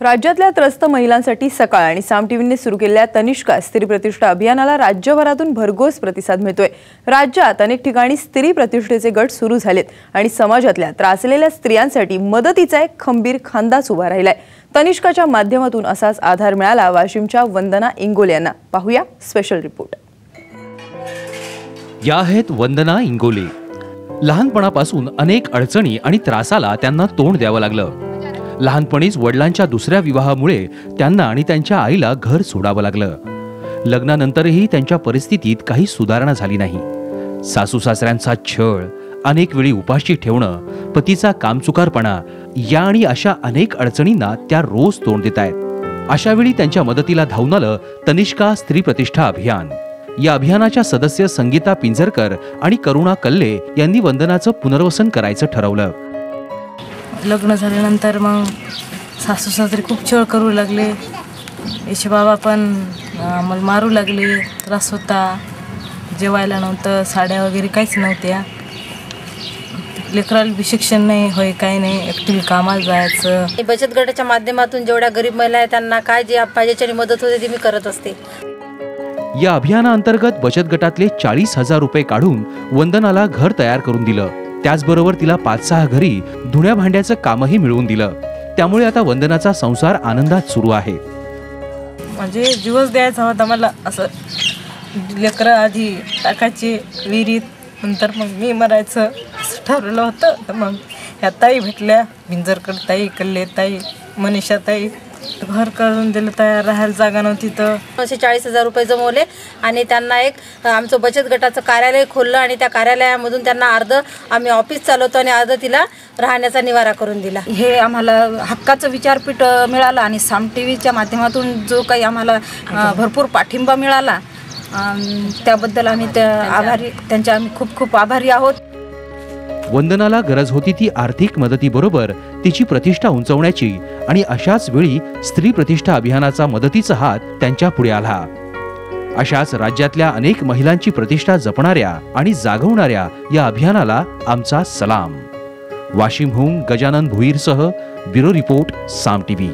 राज्यातल्या त्रस्त महिलांसाठी सकाळ आणि साम टीव्हीने सुरू केलेल्या तनिष्का स्त्री प्रतिष्ठा अभियानाला राज्यभरातून भरघोस प्रतिसाद मिळतोय। राज्यात अनेक ठिकाणी स्त्री प्रतिष्ठेचे गट सुरू झालेत आणि समाजातल्या त्रासलेल्या स्त्रियांसाठी मदतीचा एक खंबीर खांदाच उभा राहिलाय। तनिष्काच्या माध्यमातून असाच आधार मिळाला वाशिमच्या वंदना इंगोले यांना। पाहूया स्पेशल रिपोर्ट। या आहेत वंदना इंगोले। लहानपणापासून अनेक अडचणी आणि त्रासाला त्यांना तोंड द्यावं लागलं। लहानपणीच वडिलांच्या दुसऱ्या विवाहामुळे त्यांना आणि त्यांच्या आईला घर सोडावं लागलं। लग्नानंतरही त्यांच्या परिस्थितीत काही सुधारणा झाली नाही। सासू सासऱ्यांचा छळ, अनेक वेळी उपाशी ठेवणं, पतीचा कामचुकारपणा या आणि अशा अनेक अडचणींना त्या रोज तोंड देत आहेत। अशा वेळी त्यांच्या मदतीला धावून आलं तनिष्का स्त्री प्रतिष्ठा अभियान। या अभियानाच्या सदस्य संगीता पिंजरकर आणि करुणा कल्ले यांनी वंदनाचं पुनर्वसन करायचं ठरवलं। लग्न झाल्यानंतर मग सासू सासरे खूप छळ करू लागले। याचे बाबा पण आम्हाला मारू लागले, त्रास होता, जेवायला नव्हतं, साड्या वगैरे काहीच नव्हत्या। लेकराला बी शिक्षण नाही होय, काही नाही, एकटी कामाला जायचं। बचत गटाच्या माध्यमातून जेवढ्या गरीब महिला आहेत त्यांना काय जे पाहिजे मदत होते ती मी करत असते। या अभियानाअंतर्गत बचत गटातले 40,000 रुपये काढून वंदनाला घर तयार करून दिलं। त्याचबरोबर तिला 5-6 घरी धुण्या भांड्याचं कामही मिळवून दिलं। त्यामुळे आता वंदनाचा संसार आनंदात सुरू आहे। म्हणजे जीवच द्यायचा होता मला, असं लेकरं आधी टाकायची विहिरीत, नंतर मग मी मरायचं असं ठरवलं होतं। तर मग ह्या ताई भेटल्या, बिंजरकर ताई, कल्ले ताई, मनीषा ताई, घर करून दिलं तयार, राहायला जागा नव्हती तर 40,000 रुपये जमवले आणि त्यांना एक आमचं बचत गटाचं कार्यालय खोललं आणि त्या कार्यालयामधून त्यांना अर्ध आम्ही ऑफिस चालवतो आणि अर्ध तिला राहण्याचा निवारा करून दिला। हे आम्हाला हक्काचं विचारपीठ मिळालं आणि साम टीव्हीच्या माध्यमातून जो काही आम्हाला भरपूर पाठिंबा मिळाला त्याबद्दल आम्ही त्यांच्या आम्ही खूप खूप आभारी आहोत। वंदनाला गरज होती ती आर्थिक मदतीबरोबर तिची प्रतिष्ठा उंचवण्याची आणि अशाच वेळी स्त्री प्रतिष्ठा अभियानाचा मदतीचा हात त्यांच्या पुढे आला। अशाच राज्यातल्या अनेक महिलांची प्रतिष्ठा जपणाऱ्या आणि जागवणाऱ्या या अभियानाला आमचा सलाम। वाशिमहून गजानन भुईरसह ब्युरो रिपोर्ट साम टीव्ही।